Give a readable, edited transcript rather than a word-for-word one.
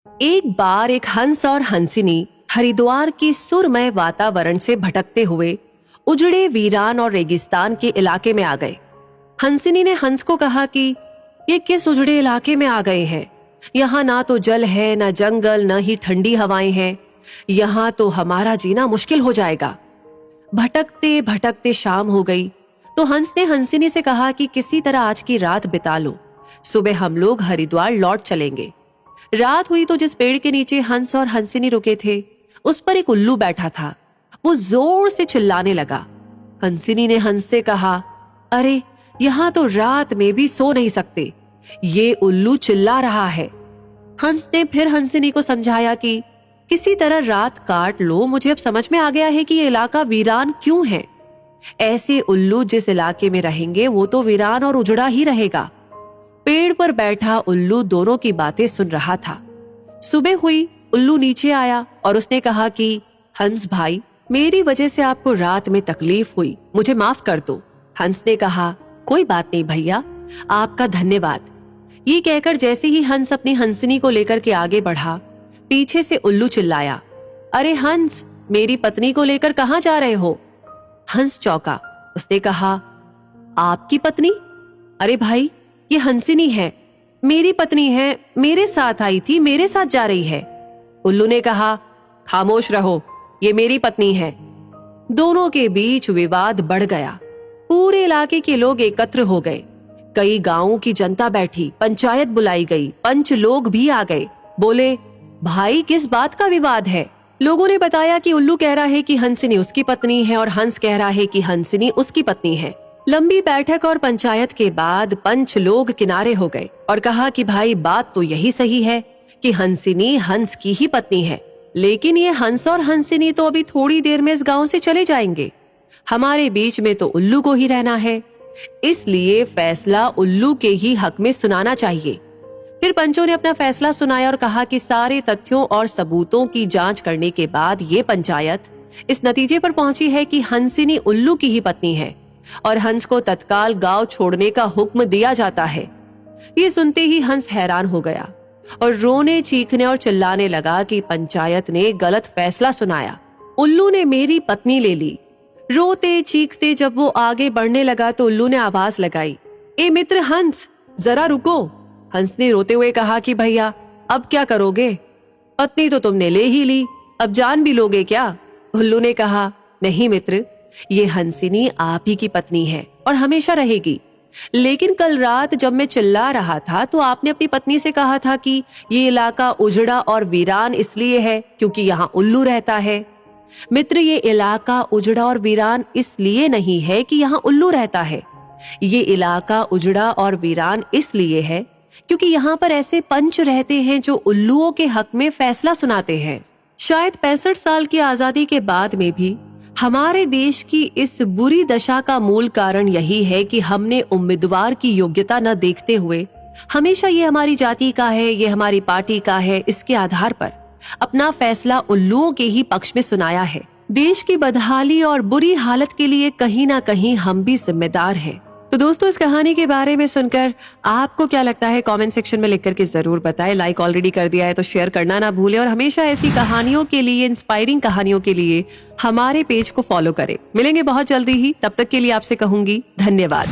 एक बार एक हंस और हंसिनी हरिद्वार के सुरमय वातावरण से भटकते हुए उजड़े वीरान और रेगिस्तान के इलाके में आ गए। हंसिनी ने हंस को कहा कि ये किस उजड़े इलाके में आ गए हैं? यहाँ ना तो जल है, न जंगल, न ही ठंडी हवाएं हैं। यहाँ तो हमारा जीना मुश्किल हो जाएगा। भटकते भटकते शाम हो गई तो हंस ने हंसिनी से कहा कि किसी तरह आज की रात बिता लो, सुबह हम लोग हरिद्वार लौट चलेंगे। रात हुई तो जिस पेड़ के नीचे हंस और हंसिनी रुके थे उस पर एक उल्लू बैठा था। वो जोर से चिल्लाने लगा। हंसिनी ने हंस से कहा, अरे यहाँ तो रात में भी सो नहीं सकते, ये उल्लू चिल्ला रहा है। हंस ने फिर हंसिनी को समझाया कि किसी तरह रात काट लो, मुझे अब समझ में आ गया है कि ये इलाका वीरान क्यों है। ऐसे उल्लू जिस इलाके में रहेंगे वो तो वीरान और उजड़ा ही रहेगा। पेड़ पर बैठा उल्लू दोनों की बातें सुन रहा था। सुबह हुई, उल्लू नीचे आया और उसने कहा कि हंस भाई, मेरी वजह से आपको रात में तकलीफ हुई, मुझे माफ कर दो। हंस ने कहा, कोई बात नहीं भैया, आपका धन्यवाद। ये कहकर जैसे ही हंस अपनी हंसिनी को लेकर के आगे बढ़ा, पीछे से उल्लू चिल्लाया, अरे हंस, मेरी पत्नी को लेकर कहाँ जा रहे हो? हंस चौंका। उसने कहा, आपकी पत्नी? अरे भाई, ये हंसिनी है, मेरी पत्नी है, मेरे साथ आई थी, मेरे साथ जा रही है। उल्लू ने कहा, खामोश रहो, ये मेरी पत्नी है। दोनों के बीच विवाद बढ़ गया। पूरे इलाके के लोग एकत्र हो गए। कई गांवों की जनता बैठी, पंचायत बुलाई गई, पंच लोग भी आ गए। बोले, भाई किस बात का विवाद है? लोगों ने बताया कि उल्लू कह रहा है कि हंसिनी उसकी पत्नी है और हंस कह रहा है कि हंसिनी उसकी पत्नी है। लंबी बैठक और पंचायत के बाद पंच लोग किनारे हो गए और कहा कि भाई बात तो यही सही है कि हंसिनी हंस की ही पत्नी है, लेकिन ये हंस और हंसिनी तो अभी थोड़ी देर में इस गांव से चले जाएंगे। हमारे बीच में तो उल्लू को ही रहना है, इसलिए फैसला उल्लू के ही हक में सुनाना चाहिए। फिर पंचों ने अपना फैसला सुनाया और कहा कि सारे तथ्यों और सबूतों की जांच करने के बाद ये पंचायत इस नतीजे पर पहुंची है कि हंसिनी उल्लू की ही पत्नी है और हंस को तत्काल गांव छोड़ने का हुक्म दिया जाता है। ये सुनते ही हंस हैरान हो गया और रोने, चीखने और चिल्लाने लगा कि पंचायत ने गलत फैसला सुनाया, उल्लू ने मेरी पत्नी ले ली। रोते चीखते जब वो आगे बढ़ने लगा तो उल्लू ने आवाज लगाई, ए मित्र हंस, जरा रुको। हंस ने रोते हुए कहा कि भैया अब क्या करोगे? पत्नी तो तुमने ले ही ली, अब जान भी लोगे क्या? उल्लू ने कहा, नहीं मित्र, ये हंसिनी आप ही की पत्नी है और हमेशा रहेगी। लेकिन कल रात जब मैं चिल्ला रहा था तो आपने अपनी पत्नी से कहा था कि ये इलाका उजड़ा और वीरान इसलिए है क्योंकि यहाँ उल्लू रहता है। मित्र, ये इलाका उजड़ा और वीरान इसलिए नहीं है कि यहाँ उल्लू रहता है। ये इलाका उजड़ा और वीरान इसलिए है क्योंकि यहाँ पर ऐसे पंच रहते हैं जो उल्लुओं के हक में फैसला सुनाते हैं। शायद 65 साल की आजादी के बाद में भी हमारे देश की इस बुरी दशा का मूल कारण यही है कि हमने उम्मीदवार की योग्यता न देखते हुए हमेशा ये हमारी जाति का है, ये हमारी पार्टी का है, इसके आधार पर अपना फैसला उल्लुओं के ही पक्ष में सुनाया है। देश की बदहाली और बुरी हालत के लिए कहीं ना कहीं हम भी जिम्मेदार हैं। तो दोस्तों, इस कहानी के बारे में सुनकर आपको क्या लगता है कमेंट सेक्शन में लिख करके जरूर बताएं। लाइक ऑलरेडी कर दिया है तो शेयर करना ना भूलें और हमेशा ऐसी कहानियों के लिए, इंस्पायरिंग कहानियों के लिए हमारे पेज को फॉलो करें। मिलेंगे बहुत जल्दी ही, तब तक के लिए आपसे कहूंगी धन्यवाद।